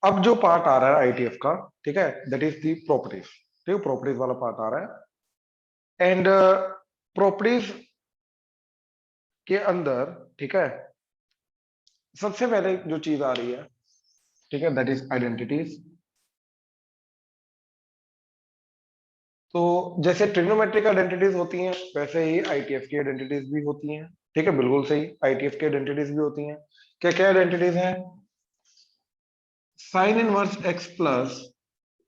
अब जो पार्ट आ रहा है आईटीएफ का, ठीक है, दैट इज दी प्रॉपर्टीज। ठीक है, प्रॉपर्टीज वाला पार्ट आ रहा है। एंड प्रॉपर्टीज के अंदर, ठीक है, सबसे पहले जो चीज आ रही है, ठीक है, दैट इज आइडेंटिटीज। तो जैसे ट्रिग्नोमेट्रिक आइडेंटिटीज होती हैं, वैसे ही आईटीएफ की आइडेंटिटीज भी होती हैं। ठीक है, बिल्कुल सही, आईटीएफ की आइडेंटिटीज भी होती हैं। क्या क्या आइडेंटिटीज हैं? Sine inverse x plus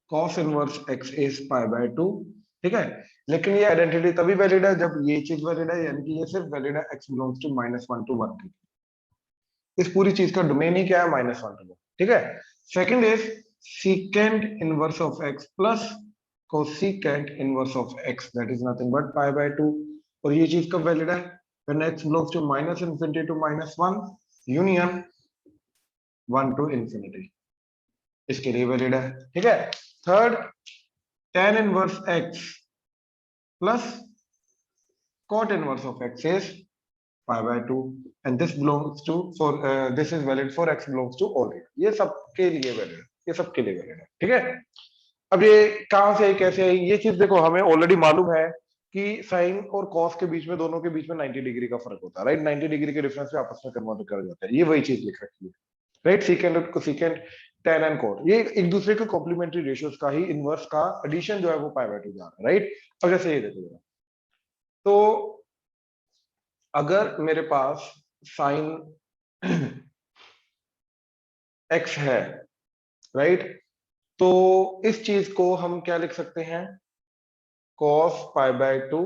cos inverse x is pi by 2। ठीक है, लेकिन ये आइडेंटिटी तभी वैलिड है जब ये चीज वैलिड है, यानी कि ये सिर्फ वैलिड है एक्स बिलोंग्स टू -1 to 1 की। इस पूरी चीज का डोमेन ही क्या है? -1 to 1। ठीक है। Second is secant inverse of x plus cosecant inverse of x, that is nothing but pi by 2। और ये चीज कब वैलिड है? When x belongs to -infinity to -1 union 1 to infinity, इसके लिए वैलिड है। ठीक है। Third, tan inverse x plus cot inverse of x is pi by 2 and this belongs to for this is valid for x belongs to all here। ये सबके लिए valid है, ये सबके लिए वैलिड है। ठीक है। अब ये कहां से आई, कैसे आई? ये चीज देखो, हमें ऑलरेडी मालूम है कि साइन और कॉस के बीच में, दोनों के बीच में 90 डिग्री का फर्क होता है, राइट? 90 डिग्री के डिफरेंस पे आपस में कन्वर्ट कर जाता है। ये वही चीज लिख रखी है, राइट? सीकेंट और कोसेकेंट, tan एंड cot, ये एक दूसरे के कॉम्प्लीमेंट्री रेशियोज का ही इनवर्स का एडिशन जो है वो पाई बाय 2 जा रहा है, राइट? अब जैसे ये देखो जरा, तो अगर मेरे पास साइन x है, राइट, तो इस चीज को हम क्या लिख सकते हैं? cos pi by 2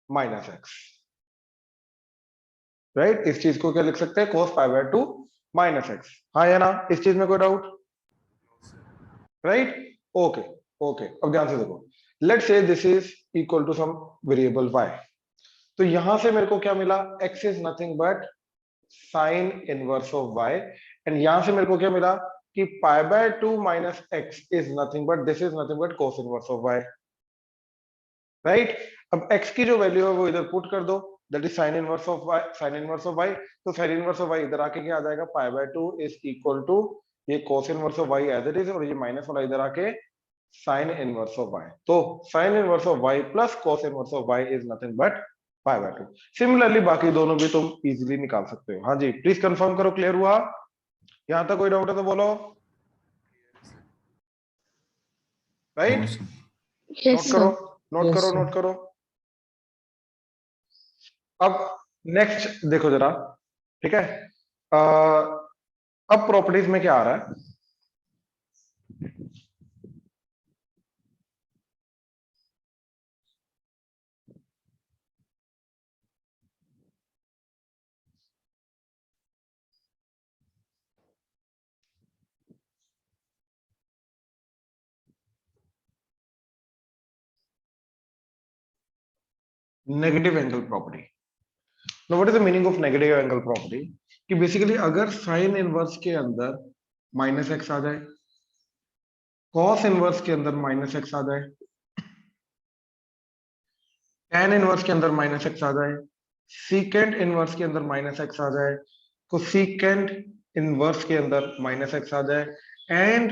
minus x, right? इस चीज को क्या लिख सकते हैं? cos pi by 2 minus x. हाँ या ना? इस चीज में कोई डाउट? Right, okay. ओके, अब ध्यान से देखो, let's say this is equal to some variable y। तो यहां से मेरे को क्या मिला? x is nothing but sine inverse of y। And यहां से मेरे को क्या मिला? कि pi by 2 minus x is nothing but this is nothing but cos inverse of y, right? अब x की जो वैल्यू है वो इधर पुट कर दो, that is sine inverse of y, sine inverse of y। तो साइन इनवर्स ऑफ y इधर आके क्या आ जाएगा? Pi by 2 is equal to ये cos inverse of y as it is, और ये माइनस वाला इधर आके साइन इनवर्स ऑफ y। तो sine inverse of y plus cos inverse of y is nothing but pi by 2। Similarly बाकी दोनों भी तुम इजीली निकाल सकते हो। हाँ जी, प्लीज कंफर्म करो, क्लियर हुआ? यहां तक कोई डाउट है तो बोलो, राइट? Yes, नोट करो, sir. नोट Yes, करो, sir. नोट करो। अब नेक्स्ट देखो जरा, ठीक है। अब प्रॉपर्टीज में क्या आ रहा है? Negative angle property. Now what is the meaning of negative angle property? कि बेसिकली अगर साइन इनवर्स के अंदर माइनस एक्स आ जाए, कॉस इनवर्स के अंदर माइनस एक्स आ जाए, tan इनवर्स के अंदर माइनस एक्स आ जाए, सीकेंट इनवर्स के अंदर माइनस एक्स आ जाए, कोसेकेंट इनवर्स के अंदर माइनस एक्स आ जाए, एंड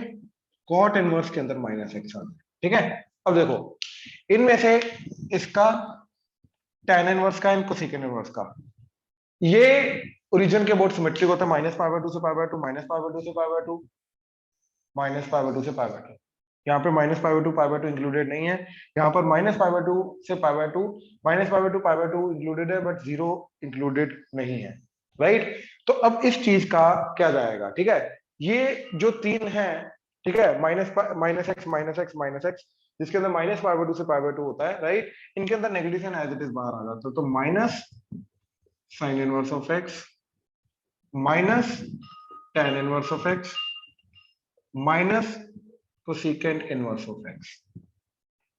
कॉट इनवर्स के अंदर माइनस एक्स आ जाए। ठीक है। अब देखो, इनमें से इसका tan इनवर्स का एंड कोसेकेंट इनवर्स का, ये ओरिजिन के बोर्ड सिमेट्रिक होता है, माइनस पाई बाय 2 से pi by 2, minus pi by 2 से pi by 2, minus pi by 2 से पाई बाय 2। यहाँ पे माइनस पाई बाय 2 इंक्लूडेड नहीं है, यहाँ पर माइनस पाई बाय 2 से pi by 2, minus pi by 2 included है, बट जीरो इंक्लूडेड नहीं है, राइट? तो अब इस चीज का क्या जाएगा? ठीक है, ये जो तीन है, ठीक है, minus x minus x minus x, जिसके अंदर माइनस पाई बाय 2 से पाई बाय 2 होता है, राइट? इनके अंदर negative sign as it is बाहर आ जाता है, तो minus sine inverse of x minus tan inverse of x minus cosecant inverse of x.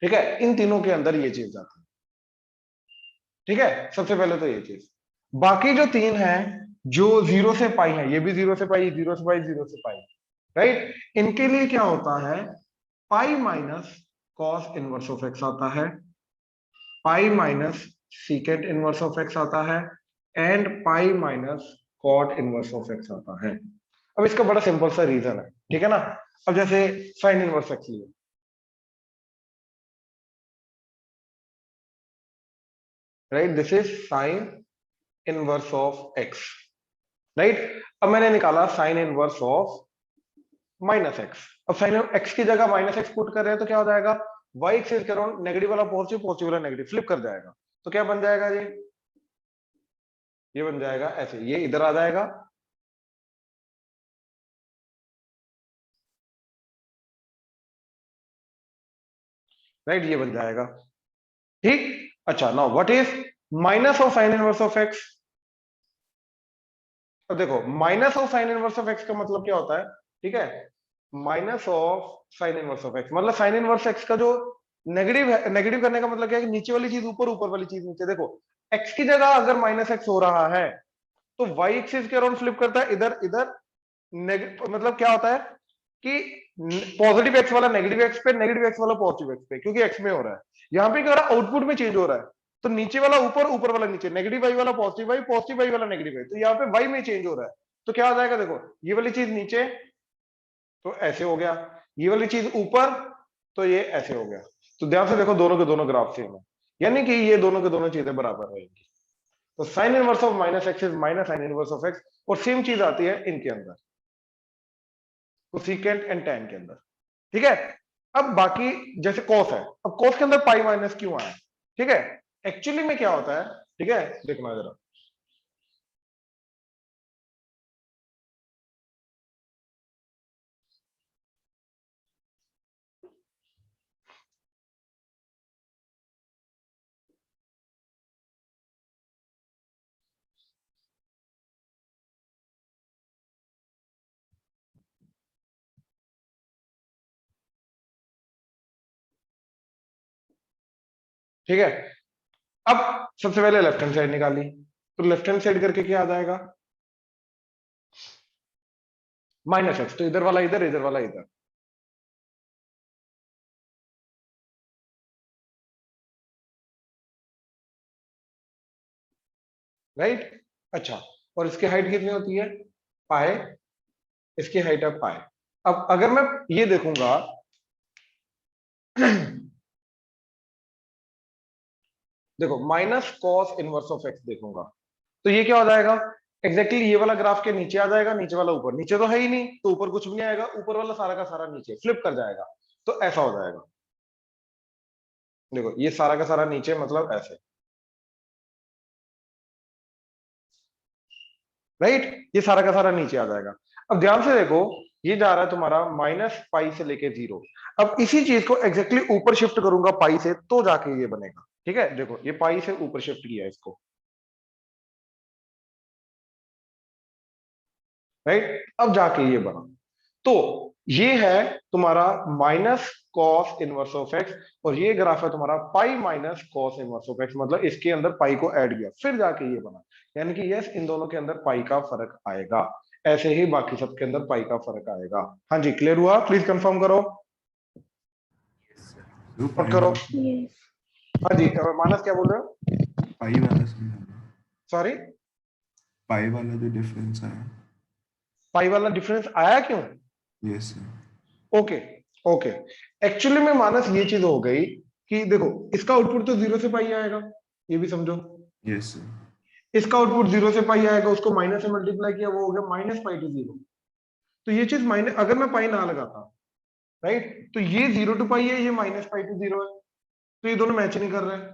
ठीक है, इन तीनों के अंदर ये चीज जाती है। ठीक है, सबसे पहले तो ये चीज। बाकी जो तीन है, जो 0 से पाई है, ये भी 0 से पाई, 0 से पाई, 0 से पाई, राइट? इनके लिए क्या होता है? Pi minus cos inverse of x आता है, pi minus secant inverse of x आता है, and pi minus cot inverse of x आता है। अब इसका बड़ा सिंपल सा रीजन है, ठीक है ना। अब जैसे साइन इनवर्स एक्स लिए, right, this is sine inverse of x, right. अब मैंने निकाला sign inverse of minus x. अब साइन एक्स की जगह माइनस एक्स पुट कर रहे हैं तो क्या हो जाएगा, वाई एक्सिस के अराउंड नेगेटिव वाला पॉजिटिव, पॉजिटिव वाला नेगेटिव, फ्लिप कर जाएगा। तो क्या बन जाएगा ये बन जाएगा ऐसे, ये इधर आ जाएगा, राइट, ये बन जाएगा, ठीक। अच्छा, now what is minus of sine inverse of x. अब देखो minus of sine inverse of x का मतलब क्या होता है, ठीक है, minus of sine inverse of x मतलब साइन इनवर्स एक्स का जो नेगेटिव है, नेगेटिव करने का मतलब क्या है कि नीचे वाली चीज ऊपर, ऊपर वाली चीज नीचे। देखो एक्स की जगह अगर माइनस एक्स हो रहा है तो वाई एक्सिस के अराउंड फ्लिप करता है, इधर इधर मतलब क्या होता है कि पॉजिटिव एक्स वाला नेगेटिव एक्स पे, नेगेटिव एक्स वाला पॉजिटिव एक्स पे, क्योंकि एक्स में हो रहा है। यहाँ पे क्या हो रहा है, आउटपुट में चेंज हो रहा है, तो नीचे वाला ऊपर, ऊपर वाला नीचे, नेगेटिव वाई वाला पॉजिटिव वाई, पॉजिटिव वाई वाला नेगेटिव वाई, तो यहाँ पे वाई में चेंज हो रहा है। तो क्या हो जाएगा, देखो ये वाली चीज नीचे तो ऐसे हो गया, ये वाली चीज ऊपर तो ये ऐसे हो गया। तो ध्यान से देखो दोनों के दोनों ग्राफ सेम है, यानी कि ये दोनों के दोनों चीजें बराबर रहेंगी। तो sine inverse of minus x is minus sine inverse of x, और सेम चीज आती है इनके अंदर, कोसेकेंट एंड टैन के अंदर, ठीक है। अब बाकी जैसे कॉस है, अब कॉस के अंदर पाई माइनस क्यों आया, ठीक है, एक्चुअली में क्या होता है, ठीक है, देखना जरा, ठीक है। अब सबसे पहले लेफ्ट हैंड साइड निकाली, तो लेफ्ट हैंड साइड करके क्या आ जाएगा, माइनस एक्स, तो इधर वाला इधर, इधर वाला इधर, राइट। अच्छा, और इसकी हाइट कितनी होती है, पाए, इसकी हाइट है पाए। अब अगर मैं ये देखूंगा देखो minus cos inverse of x देखूंगा, तो ये क्या हो जाएगा, एग्जैक्टली ये वाला ग्राफ के नीचे आ जाएगा, नीचे वाला ऊपर, नीचे तो है ही नहीं तो ऊपर कुछ भी नहीं आएगा, ऊपर वाला सारा का सारा नीचे फ्लिप कर जाएगा, तो ऐसा हो जाएगा। देखो ये सारा का सारा नीचे मतलब ऐसे, राइट, ये सारा का सारा नीचे आ जाएगा। अब ध्यान से देखो, ये जा रहा है तुम्हारा माइनस पाई से लेके जीरो। अब इसी चीज को एग्जैक्टली ऊपर शिफ्ट करूंगा पाई से, तो जाके ये बनेगा, ठीक है। देखो ये पाई से ऊपर शिफ्ट किया है इसको, राइट, अब जाके ये बना। तो ये है तुम्हारा minus cos inverse of x, और ये ग्राफ है तुम्हारा पाई minus cos inverse of x, मतलब इसके अंदर पाई को ऐड किया फिर जाके ये बना, यानी कि यस इन दोनों के अंदर पाई का फर्क आएगा। ऐसे ही बाकी सबके अंदर पाई का फर्क आएगा। हाँ जी, क्लियर हुआ, प्लीज कंफर्म करो, जो नोट पाई करो। वाला हाँ जी, मानस क्या बोल रहे हो, पाई वाला समझाना, सॉरी, पाई वाला जो डिफरेंस है। पाई वाला डिफरेंस आया क्यों, yes sir. Okay, okay. Actually में मानस ये चीज हो गई कि देखो इसका आउटपुट तो जीरो से पाई आएगा, ये भी समझो, यस सर। इसका आउटपुट जीरो से पाई आएगा, उसको माइनस से मल्टीप्लाई किया वो हो गया माइनस पाई टू जीरो। तो ये चीज माइनस, अगर मैं पाई ना लगाता, राइट, तो ये जीरो टू पाई है, ये माइनस पाई टू जीरो है, तो ये दोनों मैच नहीं कर रहे हैं,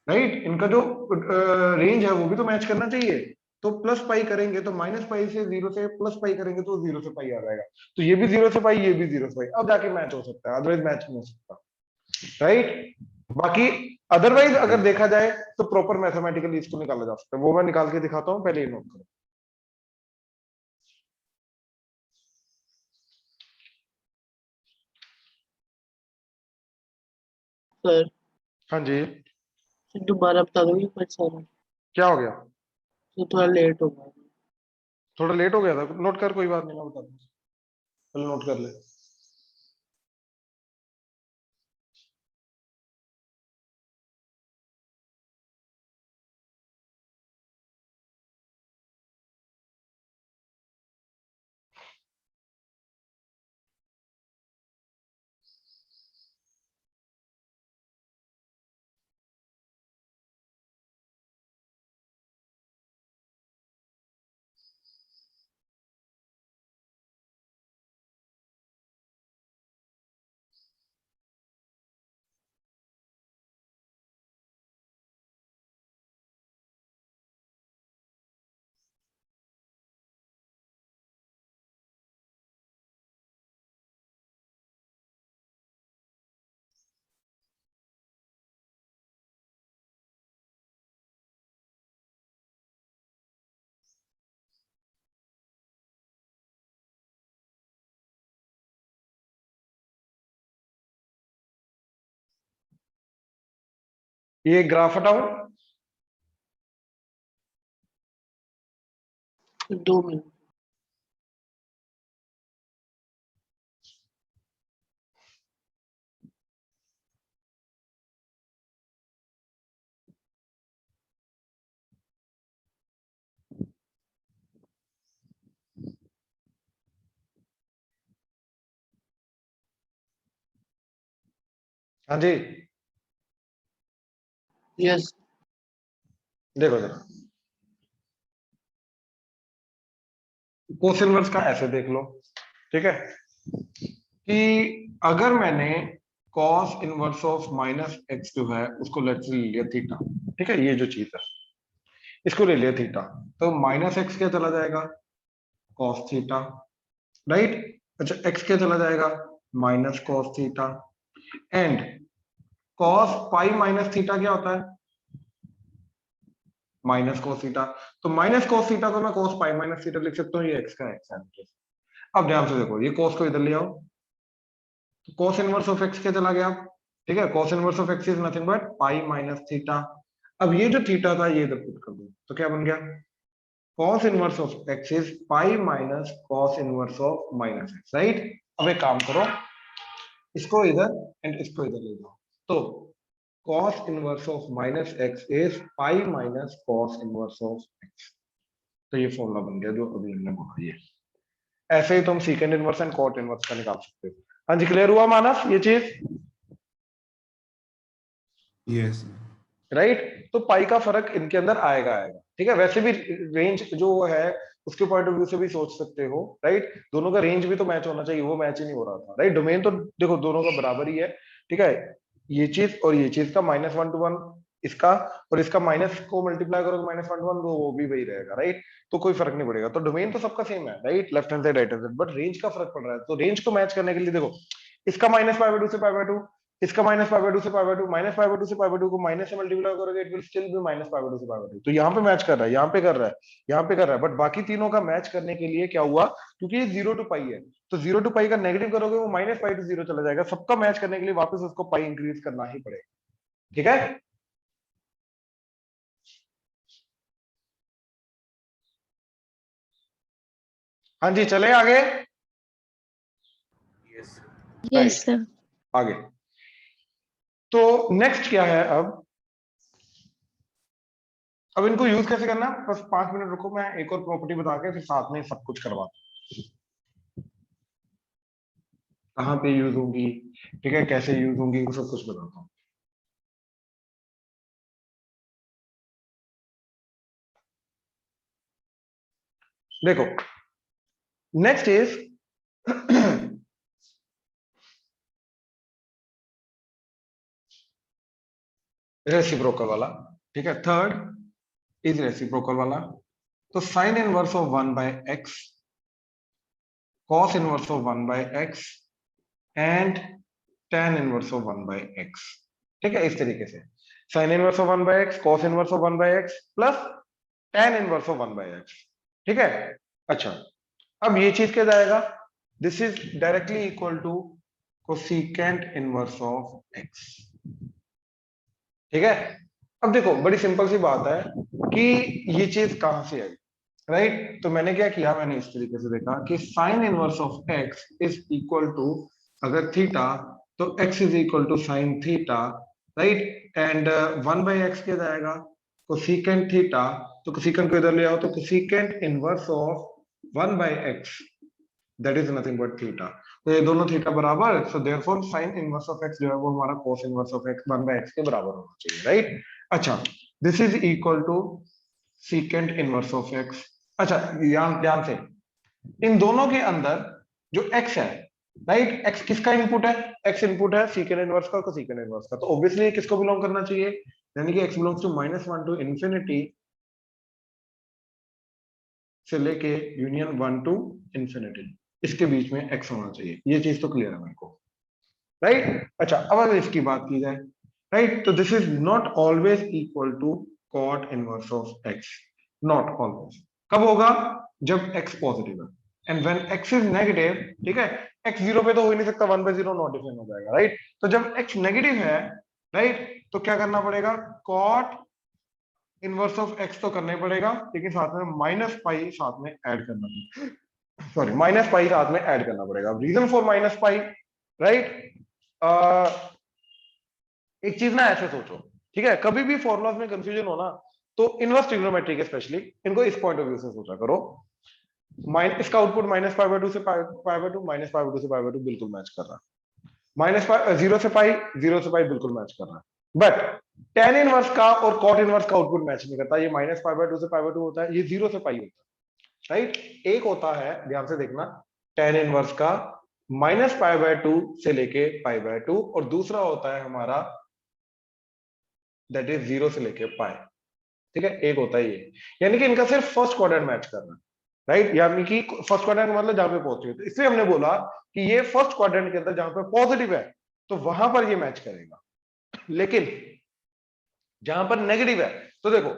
राइट, इनका जो रेंज है वो भी तो मैच करना चाहिए। तो प्लस पाई करेंगे तो माइनस पाई से जीरो से प्लस पाई करेंगे तो जीरो से पाई आ जाएगा, तो ये भी जीरो से पाई, ये भी जीरो से पाई, अब जाके मैच हो सकता है, अदरवाइज मैच नहीं हो सकता, राइट। बाकी अदरवाइज अगर देखा जाए तो प्रॉपर मैथमेटिकली इसको निकाला जा सकता है, वो मैं निकाल के दिखाता हूँ, पहले ये नोट करो। सर हाँ जी, दोबारा बता दोगे कुछ सारा, क्या हो गया, तो थोड़ा लेट हो गया। थोड़ा लेट हो गया था, नोट कर, कोई बात नहीं, मैं बता दूँ, पहले नोट कर ले। ये ग्राफ हटाओ, 2 मिनट। हाँ जी यस। देखो जरा, कोस इनवर्स का ऐसे देख लो, ठीक है, कि अगर मैंने cos inverse of minus x जो है उसको लेट्स ले लिया थीटा, ठीक है, ये जो चीज है इसको ले लिया थीटा, तो माइनस एक्स क्या चला जाएगा, कॉस थीटा, राइट। अच्छा एक्स क्या चला जाएगा, minus cos theta, and cos pi minus theta क्या होता है, माइनस कॉस थीटा। तो माइनस कॉस थीटा को मैं कॉस पाई माइनस थीटा लिख सकता हूँ, ये एक्स का एक्स है। अब ध्यान से देखो, ये कॉस को इधर ले आओ, तो cos इनवर्स ऑफ x क्या चला गया, ठीक है, cos inverse of x is nothing but pi minus theta. अब ये जो थीटा था ये इधर पुट कर दो, तो क्या बन गया, cos inverse of x is pi minus cos inverse of minus x, right. अब एक काम करो, इसको इधर एंड इसको इधर ले जाओ, तो cos inverse of minus x is pi minus cos inverse of x। तो ये फॉर्मूला बन गया जो अभी हमने बोला। ये ऐसे ही तुम secant inverse and cot inverse का निकाल सकते हो। हाँ जी, क्लियर हुआ मानस ये चीज, यस सर, राइट। तो पाई का फर्क इनके अंदर आएगा आएगा, ठीक है। वैसे भी रेंज जो है उसके पॉइंट ऑफ व्यू से भी सोच सकते हो, राइट। दोनों का रेंज भी तो मैच होना चाहिए, वो मैच ही नहीं हो रहा था, राइट। डोमेन तो देखो दोनों का बराबर ही है, ठीक है। ये चीज और ये चीज का -1 to 1, इसका और इसका माइनस को मल्टीप्लाई करोगे -1 to 1, वो भी वही रहेगा, राइट। तो कोई फर्क नहीं पड़ेगा, तो डोमेन तो सबका सेम है, right, left hand side right hand side, but range का फर्क पड़ रहा है। तो रेंज को मैच करने के लिए देखो, इसका -π/2 से π/2, इसका -π/2 से π/2, -π/2 से π/2 को माइनस से मल्टीप्लाई करोगे इट विल स्टिल बी -π/2 से π/2। तो यहाँ पे मैच कर रहा है, यहाँ पे कर रहा है, यहाँ पे कर रहा है, बट बाकी तीनों का मैच करने के लिए क्या हुआ, क्योंकि ये 0 to π है, तो 0 to π का नेगेटिव करोगे वो -π to 0 चला जाएगा। सबका मैच करने के लिए वापस उसको पाई इंक्रीज करना ही पड़ेगा, ठीक है। हाँ जी, चले आगे, यस यस सर। आगे। तो नेक्स्ट क्या है, अब इनको यूज कैसे करना, बस 5 मिनट रुको, मैं एक और प्रॉपर्टी बता के फिर साथ में सब कुछ करवा, कहाँ पे यूज होगी, ठीक है, कैसे यूज होंगी, वो सब कुछ बताता हूँ। देखो नेक्स्ट इज रेसिप्रोकल वाला, ठीक है, थर्ड इज रेसिप्रोकल वाला। तो sine inverse of 1/x, cos inverse of 1/x and tan inverse of 1/x, ठीक है, इस तरीके से sine inverse of 1/x, cos inverse of 1/x plus tan inverse of 1/x, ठीक है। अच्छा, अब ये चीज क्या जाएगा, this is directly equal to cosecant inverse of x, ठीक है। अब देखो बड़ी सिंपल सी बात है कि ये चीज कहां से आई, राइट। तो मैंने क्या किया, मैंने इस तरीके से देखा कि sine inverse of x is equal to, अगर थीटा तो x is equal to sine theta, right, and 1/x क्या जाएगा, कोसिकेंट थीटा, तो कोसिकेंट को इधर ले आओ, तो cosecant inverse of 1/x that is nothing but theta. तो ये दोनों थीटा बराबर, so therefore sign inverse of x जो है वो हमारा cos inverse of x 1/x के बराबर होना चाहिए, राइट। अच्छा, this is equal to secant inverse of x। अच्छा, ध्यान ध्यान से, इन दोनों के अंदर जो x है, राइट, x किसका इनपुट है, x इनपुट है सीकेंट इनवर्स का, कोसिकेंट इनवर्स का, तो ऑब्वियसली किसको बिलोंग करना चाहिए, यानी कि x belongs to -1 to infinity से लेके यूनियन 1 टू इन्फिनिटी, इसके बीच में x होना चाहिए। ये चीज तो क्लियर है मेरे को, राइट। अच्छा, अब अगर इसकी बात की जाए, राइट, तो this is not always equal to cot inverse of x, not always. कब होगा, जब x पॉजिटिव है, and when x is negative, ठीक है, x 0 पे तो हो ही नहीं सकता, 1/0 नॉट डिफाइन हो जाएगा, राइट। तो जब x नेगेटिव है, राइट, तो क्या करना पड़ेगा, कॉट इनवर्स ऑफ एक्स तो करना ही पड़ेगा, लेकिन साथ में माइनस पाई साथ में ऐड करना पड़ेगा, सॉरी माइनस पाई साथ में ऐड करना पड़ेगा। Reason for minus pi, right. एक चीज ना ऐसे सोचो, ठीक है, कभी भी फॉर्मूलाज में कंफ्यूजन हो ना, तो इनवर्स ट्रिग्नोमेट्री के स्पेशली इनको इस पॉइंट ऑफ व्यू से सोचा करो। इसका output minus pi by two से pi by two, minus pi by two से पाई बाय टू बिल्कुल मैच कर रहा है, माइनस जीरो से पाई, जीरो से पाई बिल्कुल मैच कर रहा है। बट टेन इनवर्स का और कॉट इनवर्स का आउटपुट मैच नहीं करता, ये माइनस पाई बाय टू से पाई बाय टू होता है, ये जीरो से पाई होता है, राइट। एक होता है, ध्यान से देखना, टेन इनवर्स का माइनस पाई बाय टू से लेके पाई बाय टू, और दूसरा होता है हमारा दैट इज जीरो से लेके पाई, ठीक है, एक होता है ये। यानी कि इनका सिर्फ फर्स्ट क्वाड्रेंट मैच करना है, राइट। यानी कि फर्स्ट क्वाड्रेंट का मतलब जहां पे पॉजिटिव है, तो इसलिए हमने बोला कि ये फर्स्ट क्वाड्रेंट के अंदर जहां पे पॉजिटिव है तो वहां पर ये मैच करेगा, लेकिन जहां पर नेगेटिव है, तो देखो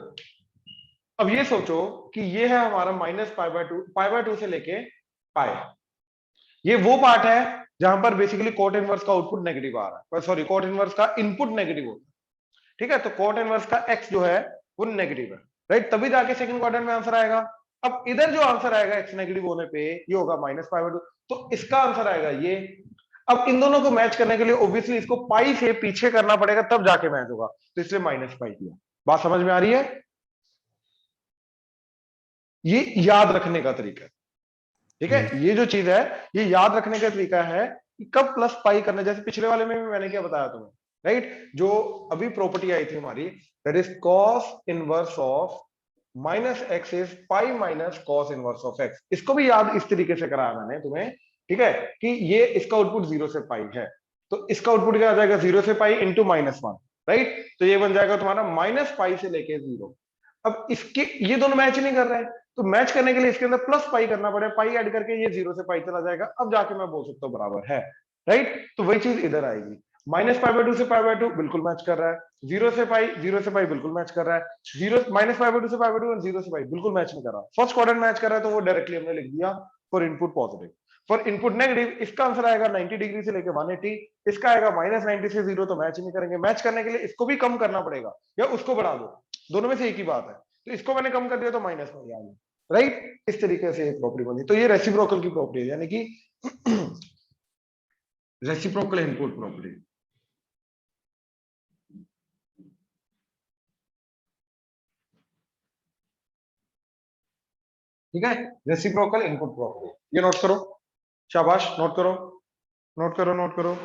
अब ये सोचो कि ये है हमारा माइनस पाई बाय टू से लेके पाई, ये वो पार्ट है जहां पर बेसिकली कोट इनवर्स का आउटपुट नेगेटिव आ रहा है, सॉरी कोट इनवर्स का इनपुट नेगेटिव होता है, ठीक है। तो कोट इनवर्स का एक्स जो है वो नेगेटिव है, राइट, तभी जाके सेकंड क्वाड्रेंट में आंसर आएगा। अब इधर जो आंसर आएगा एक्स नेगेटिव होने पे ये होगा माइनस पाई बाय टू, तो इसका आंसर आएगा ये। अब इन दोनों को मैच करने के लिए ऑब्वियसली इसको पाई से पीछे करना पड़ेगा, तब जाके मैच होगा, तो इसलिए माइनस पाई किया। बात समझ में आ रही है? ये याद रखने का तरीका है, ठीक Yes. है, ये जो चीज है ये याद रखने का तरीका है कि कब प्लस पाई करना। जैसे पिछले वाले में भी मैंने क्या बताया तुम्हें, राइट, जो अभी प्रॉपर्टी आई थी हमारी, that is cos inverse of minus x is pi minus cos inverse of x. इसको भी याद इस तरीके से कराया मैंने तुम्हें, ठीक है, कि ये इसका आउटपुट जीरो से पाई है, तो इसका आउटपुट क्या आ जाएगा, जीरो से pi into minus one, right. तो ये बन जाएगा तुम्हारा माइनस पाई से लेके जीरो। अब इसके ये दोनों मैच नहीं कर रहे हैं, तो मैच करने के लिए इसके अंदर प्लस पाई करना पड़ेगा, पाई ऐड करके ये जीरो से पाई चला जाएगा, अब जाके मैं बोल सकता हूँ बराबर है, राइट। तो वही चीज इधर आएगी, माइनस पाई बाय टू से पाई बाय टू बिल्कुल मैच कर रहा है, जीरो से पाई बिल्कुल मैच कर रहा है, zero minus pi by two से पाई बाय टू और जीरो से पाई बिल्कुल मैच नहीं कर रहा। फर्स्ट क्वाड्रेंट मैच कर रहा है तो वो डायरेक्टली हमने लिख दिया for input positive, for input negative इसका आंसर आएगा 90 डिग्री से लेकर 180, इसका आएगा माइनस 90 से जीरो, तो मैच नहीं करेंगे। मैच करने के लिए इसको भी कम करना पड़ेगा या उसको बढ़ा दो, दोनों में से एक ही बात है, तो इसको मैंने कम कर दिया तो माइनस में आ गया, राइट। इस तरीके से एक प्रॉपर्टी बनी, तो ये रेसिप्रोकल की प्रॉपर्टी है, यानी कि रेसिप्रोकल इनपुट प्रॉपर्टी, ठीक है, रेसिप्रोकल इनपुट प्रॉपर्टी, ये नोट करो, शाबाश, नोट करो, नोट करो, नोट करो।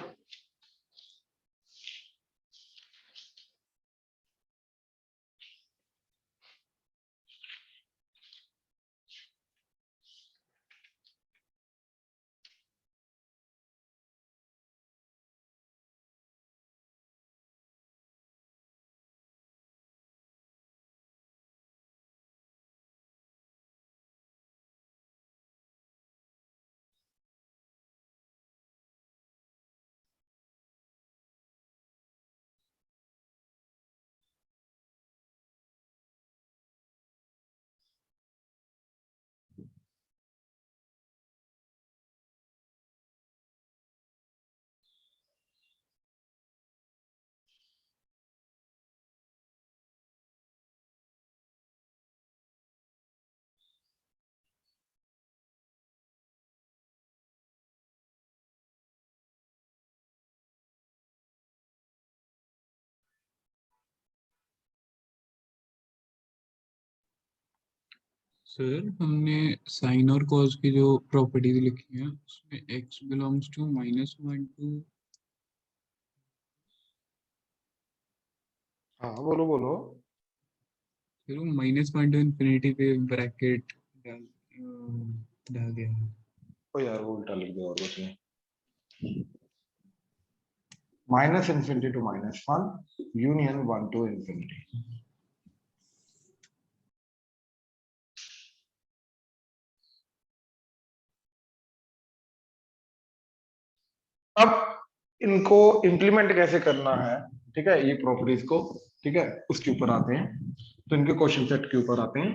सर हमने साइन और कॉस की जो प्रॉपर्टीज लिखी हैं उसमें x बिलोंग्स टू -1 टू, हाँ बोलो बोलो। फिर वो -1 टू इंफिनिटी पे ब्रैकेट डाल दिया है। ओ यार वो उल्टा लिख दिया और कुछ नहीं, minus infinity to minus one, union one to infinity. अब इनको इम्प्लीमेंट कैसे करना है, ठीक है, ये प्रॉपर्टीज को, ठीक है, उसके ऊपर आते हैं, तो इनके क्वेश्चन सेट के ऊपर आते हैं।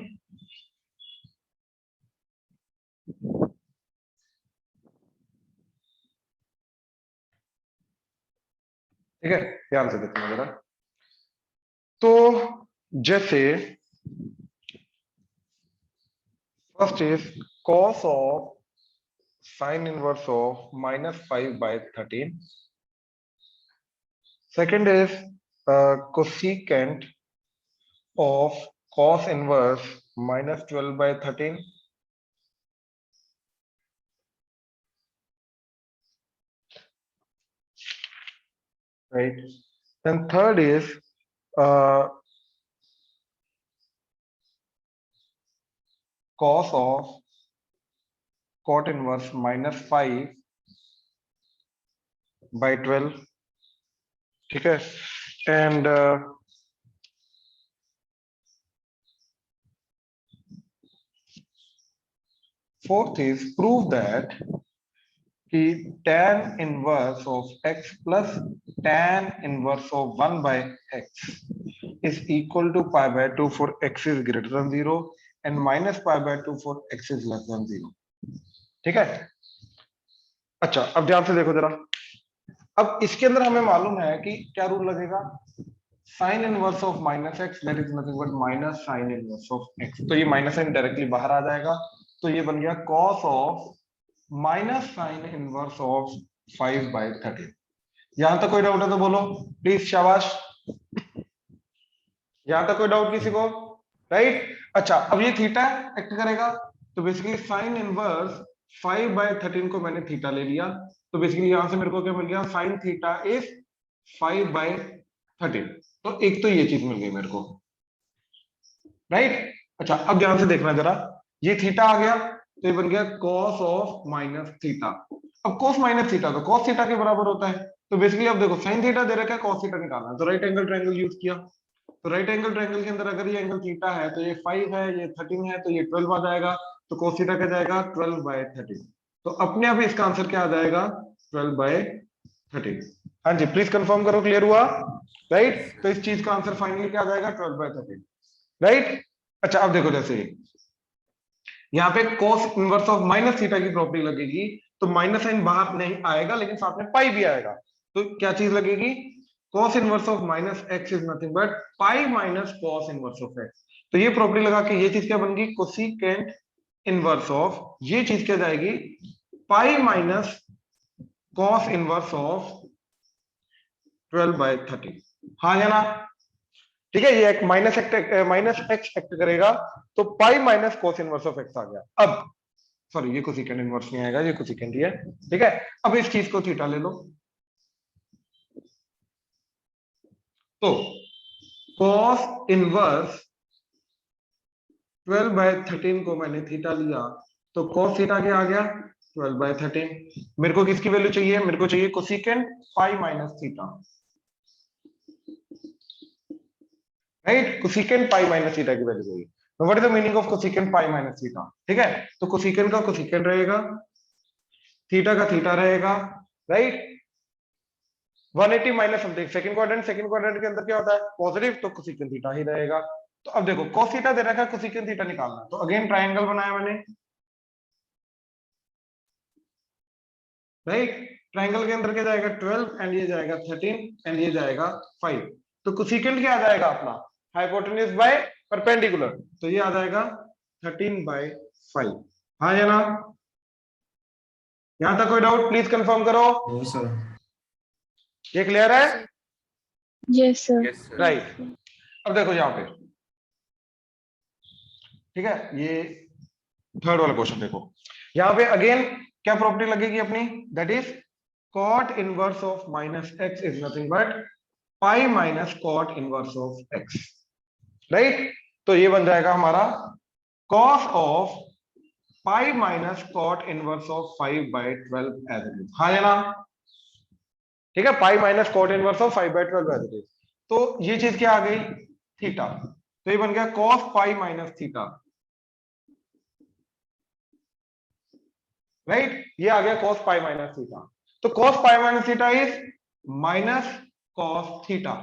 ठीक है, ध्यान से देखना जरा, तो जैसे first is cos of sin inverse of -5/13. Second is cosecant of cos inverse -12/13. Right. Then third is cos of cot inverse -5/12. ठीक है. And fourth is prove that कि tan inverse of x plus tan inverse of 1/x is equal to pi/2 for x is greater than 0 and minus pi/2 for x is less than 0. ठीक है. अच्छा, अब ध्यान से देखो जरा. अब इसके अंदर हमें मालूम है कि क्या रूल लगेगा. Sign inverse of -x that is nothing but minus sine inverse of x. तो ये माइनस साइन डायरेक्टली बाहर आ जाएगा. तो ये बन गया cos of minus sine inverse of 5/13. यहां तक कोई डाउट है तो बोलो प्लीज. शाबाश. यहां तक कोई डाउट किसी को. राइट. अच्छा, अब ये थीटा एक्ट करेगा. तो बेसिकली साइन इनवर्स 5/13 को मैंने थीटा ले लिया. तो बेसिकली यहां से मेरे को क्या मिल गया. Sine theta is 5/13. तो एक तो ये चीज मिल गई मेरे को. राइट. अच्छा, अब ध्यान से देखना जरा. ये थीटा आ गया तो ये बन गया cos ऑफ माइनस थीटा. अब cos माइनस थीटा तो cos थीटा के बराबर होता है. तो बेसिकली अब देखो साइन थीटा दे रखा है, cos थीटा निकालना है. तो राइट एंगल ट्रायंगल यूज किया. तो राइट एंगल ट्रायंगल के अंदर अगर ये एंगल थीटा है तो ये 5 है, ये 13 है, तो ये 12 आ जाएगा. तो cos थीटा क्या जाएगा 12/13. तो अपने आप इसका आंसर क्या आ जाएगा 12/13. हाँ जी, प्लीज कंफर्म करो. क्लियर हुआ. राइट. तो इस चीज का आंसर फाइनली क्या आ जाएगा 12/13. राइट. अच्छा, अब देखो जैसे यहाँ पे cos inverse of minus theta की प्रॉपर्टी लगेगी. तो माइनस साइन बाहर नहीं आएगा लेकिन साथ में पाई भी आएगा. तो क्या चीज लगेगी. cos inverse of -x is nothing but pi minus cos inverse of x. तो ये प्रॉपर्टी लगा के ये चीज क्या बन गई कोसिकेंट इनवर्स ऑफ, ये चीज क्या जाएगी pi minus cos inverse of 12/13. हाँ या ना. ठीक है. ये एक माइनस एक्स एक्ट करेगा तो pi minus cos inverse of x आ गया. अब सॉरी, ये कोसिकेंट इनवर्स नहीं आएगा, ये कोसिकेंट ही है. ठीक है. अब इस चीज को थीटा ले लो. तो cos इनवर्स 12/13 को मैंने थीटा लिया. तो cos थीटा क्या आ गया 12/13. मेरे को किसकी वैल्यू चाहिए. मेरे को चाहिए cosecant pi minus theta. Right. Cosecant pi minus theta की वैल्यू चाहिए. What is the meaning of cosecant pi minus theta. ठीक है. तो कोसिकेंट का कोसिकेंट रहेगा, थीटा का थीटा रहेगा. Right. 180 minus something. Second quadrant के अंदर क्या होता है पॉजिटिव. तो कोसिकेंट थीटा ही रहेगा. तो अब देखो cos थीटा दे रखा है, कोसिकेंट थीटा निकालना है. तो अगेन ट्रायंगल बनाया मैंने. राइट. ट्रायंगल के अंदर क्या जाएगा 12 एंड ये जाएगा 13 एंड ये जाएगा 5. तो कोसिकेंट क्या आ जाएगा अपना हाइपोटेन्यूज बाय परपेंडिकुलर. तो ये आ जाएगा 13/5. हाँ या ना. यहां तक कोई डाउट प्लीज कंफर्म करो. No sir. ये क्लियर है. Yes sir. राइट. अब देखो यहाँ पे. ठीक है. ये थर्ड वाला क्वेश्चन देखो. यहाँ पे अगेन क्या प्रॉपर्टी लगेगी अपनी. That is cot inverse of -x is nothing but pi minus cot inverse of x. Right. तो ये बन जाएगा हमारा cos of pi minus cot inverse of 5/12 as it is. हाँ या ना. ठीक है. Pi minus cot inverse of 5/12 as it is. तो ये चीज क्या आ गई थीटा. तो ये बन गया cos pi minus theta. Right. ये आ गया cos पाई माइनस थीटा. तो cos pi minus theta is minus cos theta.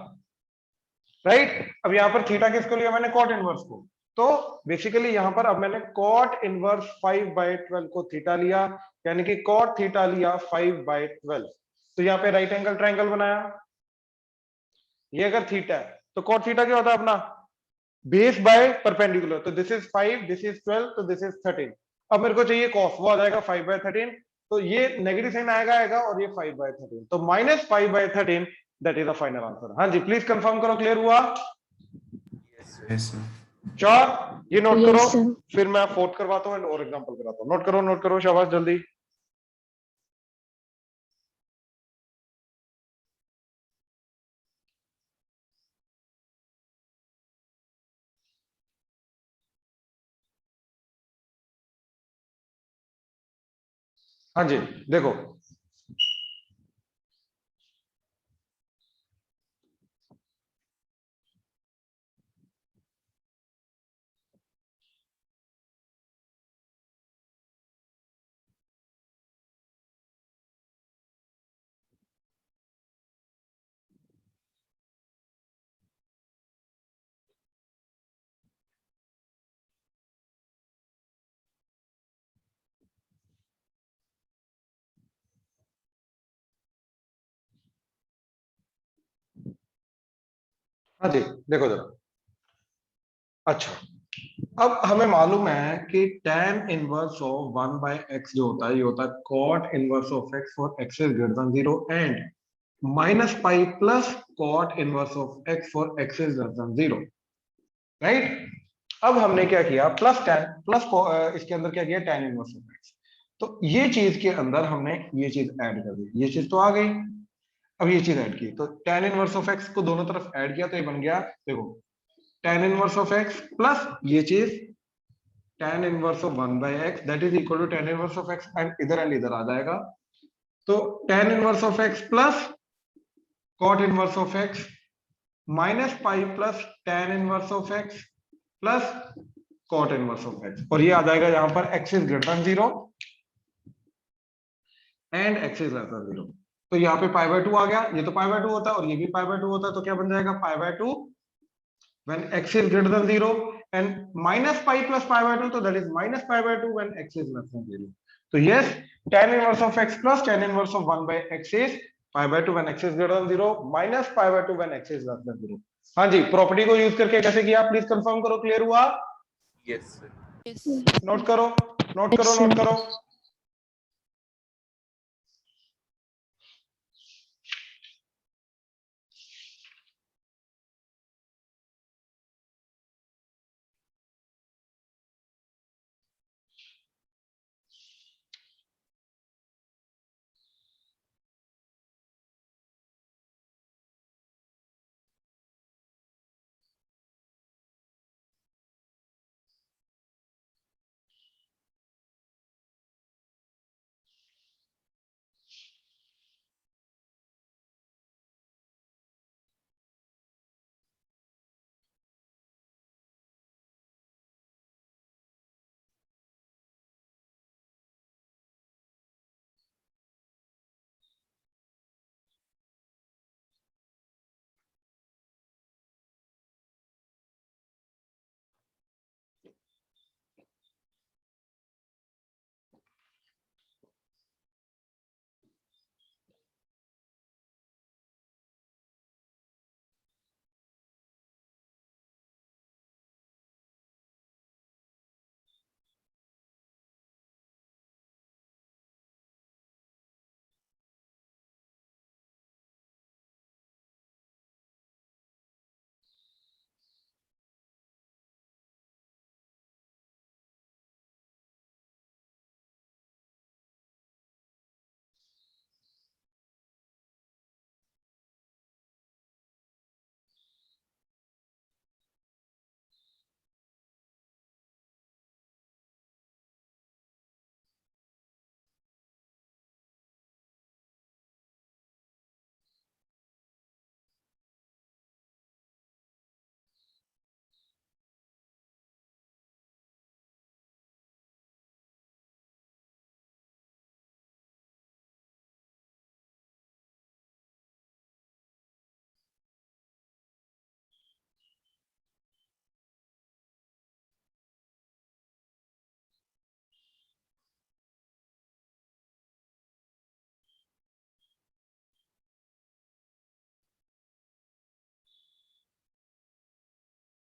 Right. अब यहां पर थीटा किसको लिया मैंने cot इनवर्स को. तो बेसिकली यहां पर अब मैंने cot इनवर्स 5/12 को थीटा लिया, यानी कि cot थीटा लिया 5/12. तो यहाँ पे राइट एंगल ट्रायंगल बनाया. ये अगर थीटा है तो cot थीटा क्या होता है अपना बेस बाय परपेंडिकुलर, तो दिस इज 5, दिस इज 12, तो दिस इज 13। अब मेरे को चाहिए cos, वो आ जाएगा 5/13, तो ये नेगेटिव साइन आएगा और ये 5/13, तो -5/13, that is the final answer. हाँ जी, प्लीज कंफर्म करो, क्लियर हुआ? Yes, sir. चार, ये नोट करो, Yes, sir. फिर मैं फोर्थ करवाता हूँ और एग्जांपल कराता हूँ। नोट करो, शाबाश, जल्दी। हाँ जी, देखो, हाँ जी, देखो जरा। अच्छा, अब हमें मालूम है कि tan इनवर्स ऑफ 1/x जो होता है, ये होता है cot inverse of x for x is greater than 0 and -pi plus cot inverse of x for x is less than 0, right? अब हमने क्या किया, इसके अंदर क्या किया, tan इनवर्स ऑफ x, तो ये चीज के अंदर हमने ये चीज ऐड कर दी, ये चीज तो आ गई। अब ये चीज ऐड की, तो tan इनवर्स ऑफ x को दोनों तरफ ऐड किया, तो ये बन गया, देखो, tan inverse of x plus ये चीज tan inverse of 1/x that is equal to tan inverse of x, and इधर आ जाएगा, तो tan inverse of x plus cot inverse of x -pi plus tan inverse of x plus cot inverse of x, और ये आ जाएगा यहाँ पर x is greater than 0 and x is less than 0, तो यहाँ पे π/2 आ गया, ये तो π/2 होता है और ये भी π/2 होता है, तो क्या बन जाएगा, π/2 when x is greater than 0 and -pi plus π/2, so that is -pi/2 when x is less than 0. So yes, tan inverse of x plus tan inverse of 1/x is π/2 when x is greater than 0 minus π/2 when x is less than 0. हाँ जी, property को use करके कैसे किया, please confirm करो, clear हुआ? Yes, sir. Yes, note करो, sir. Note करो।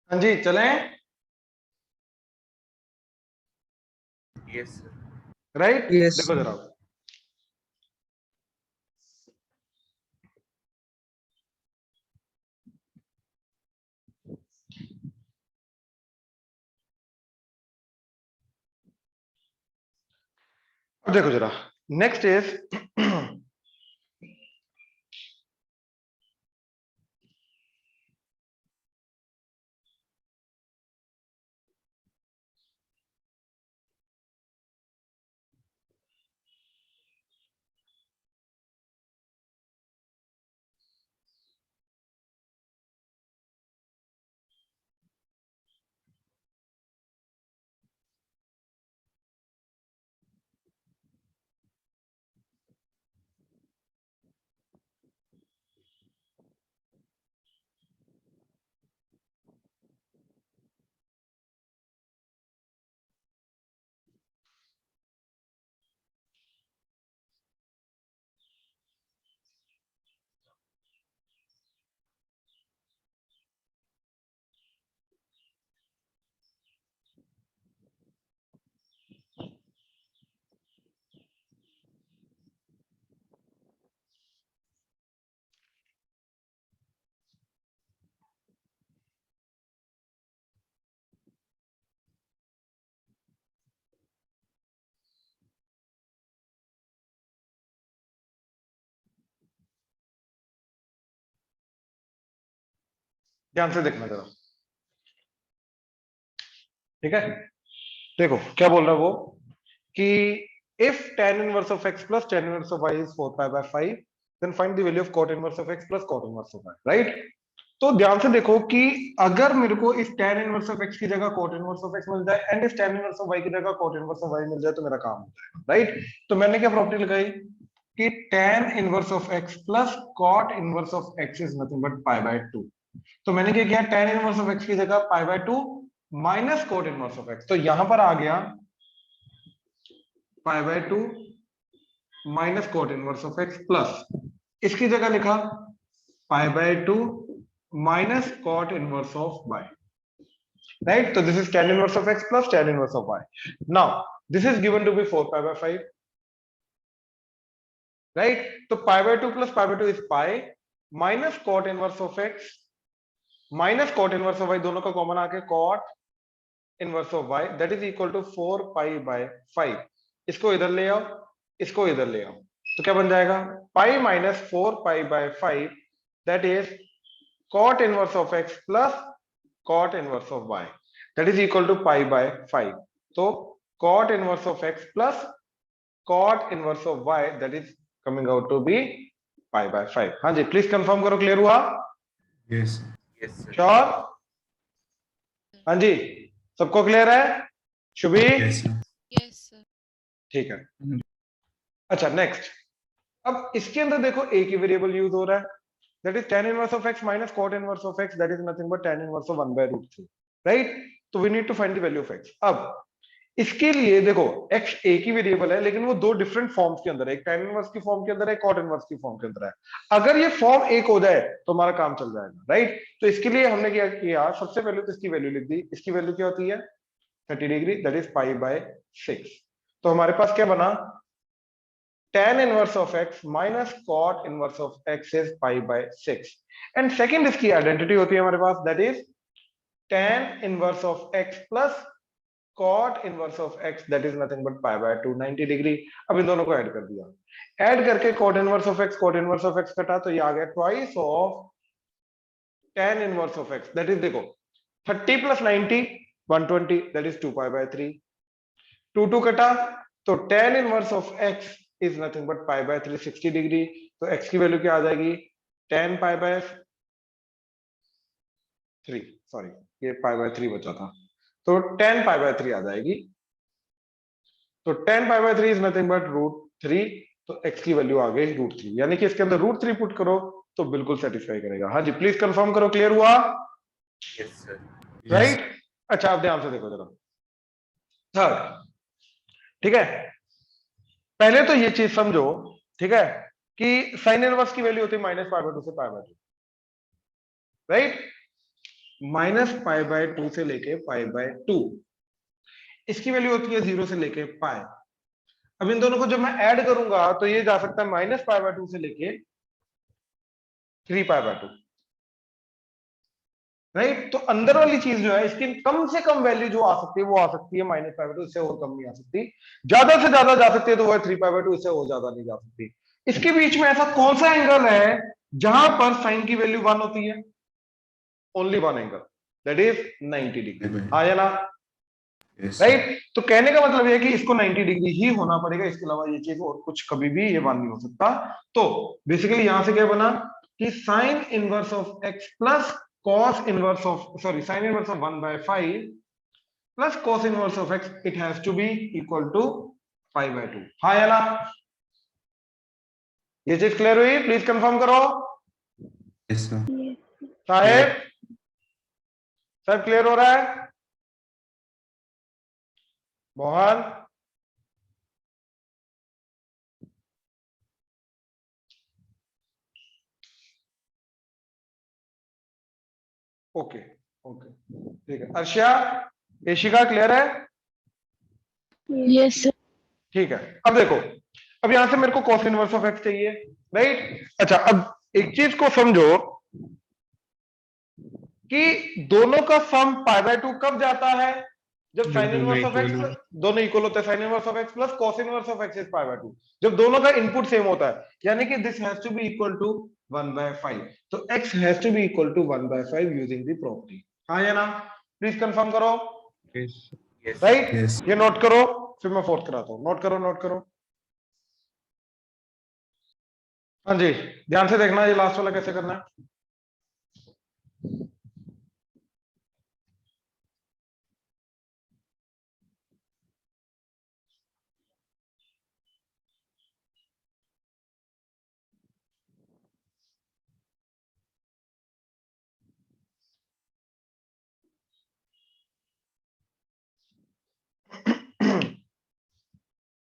हाँ जी चलें, Yes, sir. राइट। Yes. देखो जरा, अब देखो जरा, नेक्स्ट इज ध्यान से देखना जरा, ठीक है। देखो क्या बोल रहा है वो कि if tan inverse of x plus tan inverse of y is 4 pi by 5 then find the value of cot inverse of x plus cot inverse of y, right। तो ध्यान से देखो कि अगर मेरे को इस tan inverse of x की जगह cot inverse of x मिल जाए एंड इस tan inverse of y की जगह cot inverse of y मिल जाए तो मेरा काम हो जाएगा, राइट। तो मैंने क्या प्रॉपर्टी लगाई कि tan inverse of x plus cot inverse of x is nothing but pi by 2। तो मैंने क्या किया, tan inverse of x की जगह pi by 2 minus cot inverse of x, तो यहां पर आ गया pi by 2 minus cot inverse of x plus इसकी जगह लिखा pi by 2 minus cot inverse of y, right। so this is tan inverse of x plus tan inverse of y। now this is given to be 4 pi by 5, right। तो pi by 2 plus pi by 2 is pi minus cot inverse of x minus cot inverse of y, दोनों का common आके cot inverse of y that is equal to 4 pi by 5। इसको इधर ले आओ, इसको इधर ले आओ, तो क्या बन जाएगा pi minus 4 pi by 5 that is cot inverse of x plus cot inverse of y that is equal to pi by 5। तो cot inverse of x plus cot inverse of y that is coming out to be pi by 5। हाँ जी please confirm करो, clear हुआ? Yes, sir. Sure? हाँ जी सबको clear है? Shubhi? Yes, sir. Yes, sir. ठीक है। अच्छा नेक्स्ट, अब इसके अंदर देखो एक ही वेरिएबल यूज हो रहा है that is tan inverse of x minus cot inverse of x that is nothing but tan inverse of 1 by root 3, right। तो we need to find the value of x। अब इसके लिए देखो x एक ही variable है लेकिन वो दो डिफरेंट फॉर्म्स के अंदर है, एक tan inverse की फॉर्म के अंदर है, cot inverse की फॉर्म के अंदर है। अगर ये फॉर्म एक हो जाए तो हमारा काम चल जाएगा, राइट। तो इसके लिए हमने क्या किया, सबसे पहले तो इसकी वैल्यू लिख दी। इसकी वैल्यू क्या होती है 30 degree that is pi by 6। तो हमारे पास क्या बना tan inverse of x minus cot inverse of x is pi by 6 and second इसकी आइडेंटिटी होती है हमारे पास that is tan inverse of x plus cot inverse of x that is nothing but pi by 2 90 degree. अब इन दोनों को add कर दिया, ऐड करके cot inverse of x cot inverse of x कटा तो ये आ गया twice of tan inverse of x that is देखो 30 plus 90 120 that is 2 pi by 3 2 2 कटा तो tan inverse of x is nothing but pi by 3 60 degree. तो x की value क्या आ जाएगी tan pi by 3, सॉरी ये pi by 3 बचा था, तो tan pi by 3 आ जाएगी। तो tan pi by 3 is nothing but root 3, तो x की वैल्यू आ गई root 3, यानी कि इसके अंदर root 3 पुट करो तो बिल्कुल सेटिस्फाई करेगा। हाँ जी प्लीज कंफर्म करो, क्लियर हुआ? Yes, sir. राइट। अच्छा आप ध्यान से देखो जरा थर्ड, ठीक है। पहले तो ये चीज समझो, ठीक है, कि साइन इनवर्स की वैल्यू होती है माइनस पाई बाय 2 से pi by 2, right. Minus pi by 2 से लेके पाई बाय 2, इसकी वैल्यू होती है 0 से लेके पाई। अब इन दोनों को जब मैं ऐड करूंगा तो ये जा सकता है माइनस पाई बाय 2 से लेके 3 पाई बाय 2, राइट। तो अंदर वाली चीज जो है इसकी कम से कम वैल्यू जो आ सकती है वो आ सकती है माइनस पाई बाय 2, इससे और कम नहीं आ सकती। ज्यादा से ज्यादा जा सकती है तो वो है 3 पाई बाय 2, इससे और ज्यादा नहीं जा सकती। इसके बीच में ऐसा कौन सा एंगल है जहां पर साइन की वैल्यू 1 होती है? Only one angle, that is 90 degree. हाँ या ना? राइट। तो कहने का मतलब ये है कि इसको 90 डिग्री ही होना पड़ेगा, इसके अलावा ये चीज और कुछ कभी भी ये वन नहीं हो सकता। तो बेसिकली यहां से क्या बना कि sine inverse of x plus cos inverse of sine inverse of 1/5 plus cos inverse of x, it has to be equal to 5/2। हाँ या ना? ये चीज क्लियर हुई? प्लीज कंफर्म करो। Yes sir. साहेब, सब क्लियर हो रहा है? मोहन, ओके ओके, ठीक है। अर्शिया, एशिका क्लियर है? Yes, sir. ठीक है। अब देखो, अब यहां से मेरे को कॉस इनवर्स ऑफ एक्स चाहिए, राइट। अच्छा, अब एक चीज को समझो कि दोनों का सम पाई बाय 2 कब जाता है? जब साइन इनवर्स ऑफ एक्स दोनों इक्वल होते हैं, sign inverse of x plus cos inverse of x is pi by 2, जब दोनों का इनपुट सेम होता है, यानी कि this has to be equal to 1/5। तो x has to be equal to 1/5 using the property. हाँ या ना? प्लीज कंफर्म करो। Yes. राइट। Yes. ये नोट करो, फिर मैं फोर्थ कराता हूं। नोट करो, नोट करो। हाँ जी, ध्यान से देखना ये लास्ट वाला कैसे करना है।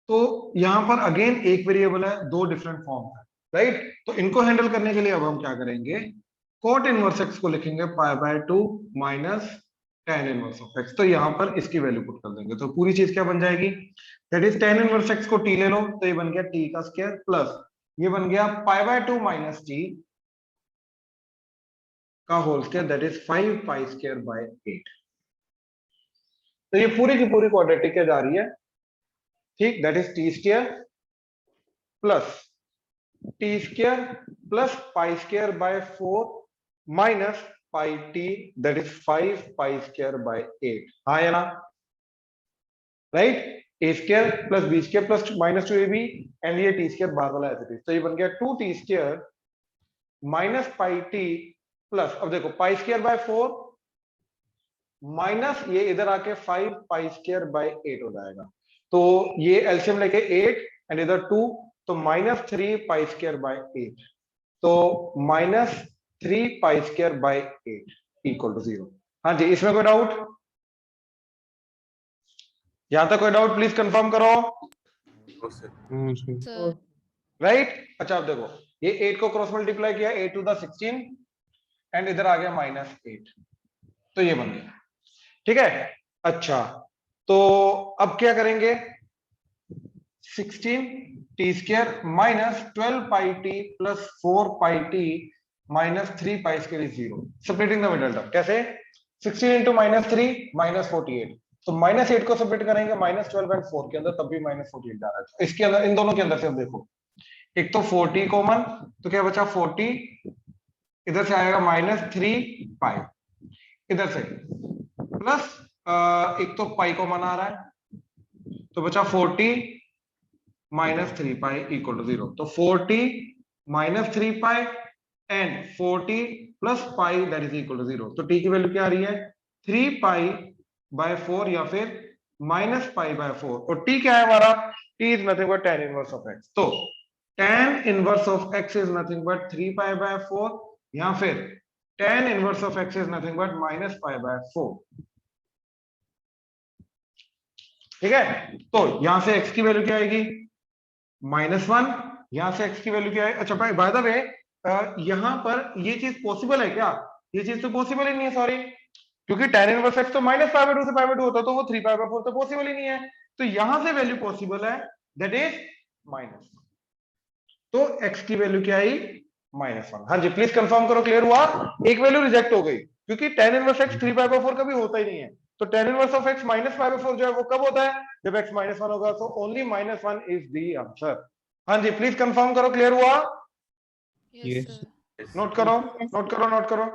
तो यहां पर अगेन एक वेरिएबल है, दो डिफरेंट फॉर्म है, राइट। तो इनको हैंडल करने के लिए अब हम क्या करेंगे, कॉट इनवर्स एक्स को लिखेंगे पाई by 2 minus tan inverse of x. तो यहां पर इसकी वैल्यू पुट कर देंगे, तो पूरी चीज क्या बन जाएगी, that is tan inverse x को t ले लो, तो ये बन गया t का स्क्वायर प्लस ये बन गया पाई बाय 2 माइनस t का whole square, that is 5 pi square by 8। तो ये पूरी की पूरी क्वाड्रेटिक क्या जा रही है, ठीक, that is t square plus t square plus pi square by 4 minus pi t, that is 5 pi square by 8। हाँ या ना? Right. A square plus b square plus minus 2ab and ये टी स्क्वायर बाहर वाला ऐसे, तो ये बन गया 2t square minus pi t plus, अब देखो पाई स्क्वायर बाय 4 माइनस ये इधर आके 5 पाई स्क्वायर बाय 8 हो जाएगा। तो ये एलसीएम लेके 8 एंड इधर 2, तो माइनस 3 पाई स्क्वायर बाय 8, तो minus 3 pi square by 8 equal to 0। हाँ जी, इसमें कोई डाउट? यहां तक कोई डाउट प्लीज कंफर्म करो। No, sir. Sir. राइट। अच्छा, अब देखो ये 8 को क्रॉस मल्टीप्लाई किया, 8 टू द 16 एंड इधर आ गया माइनस 8, तो ये बन गया, ठीक है। अच्छा, तो अब क्या करेंगे, 16 T square minus 12 pi t plus 4 pi T minus 3 pi square is 0, separating the middle term. कैसे, 16 इंटू माइनस 3 माइनस 48, तो माइनस 8 को सेपरेट करेंगे माइनस 12 एंड 4 के अंदर, तब भी माइनस 48 जा रहा है। तो इसके अंदर, इन दोनों के अंदर से अब देखो, एक तो 40 कॉमन, तो क्या बचा 40, इधर से आएगा माइनस 3 पाई, इधर से प्लस एक तो पाई कॉमन आ रहा है, तो बचा 40 माइनस 3 पाई इक्वल टू 0। तो 40 minus 3 pi and 40 plus pi that is equal to 0। तो टी की वैल्यू क्या आ रही है, 3 पाई बाय 4 या फिर माइनस पाई बाय 4। और टी क्या है हमारा, T is nothing but tan inverse of x। तो tan inverse of x is nothing but 3 pi by 4 या फिर tan inverse of x is nothing but minus pi bye 4, ठीक है। तो यहां से x की वैल्यू क्या आएगी, -1, यहां से x की वैल्यू क्या है। अच्छा भाई, बाय द वे यहां पर ये चीज पॉसिबल है क्या, ये चीज तो पॉसिबल ही नहीं है, सॉरी। क्योंकि tan इनवर्स x तो -π/2 से π/2 होता है, तो वो 3π/4 तो पॉसिबल ही नहीं है। तो यहां से वैल्यू पॉसिबल है, दैट इज माइनस। तो x की वैल्यू क्या आई? -1। हाँ जी, प्लीज कंफर्म करो, क्लियर हुआ? एक वैल्यू रिजेक्ट हो गई क्योंकि tan इनवर्स x 3π/4 कभी होता ही नहीं है। तो tan इनवर्स ऑफ x -π/4 जो है वो कब होता है? जब x -1 होगा। तो ओनली -1 इज द आंसर। हाँ जी, प्लीज कंफर्म करो, क्लियर हुआ? Yes. नोट करो, नोट करो, नोट करो।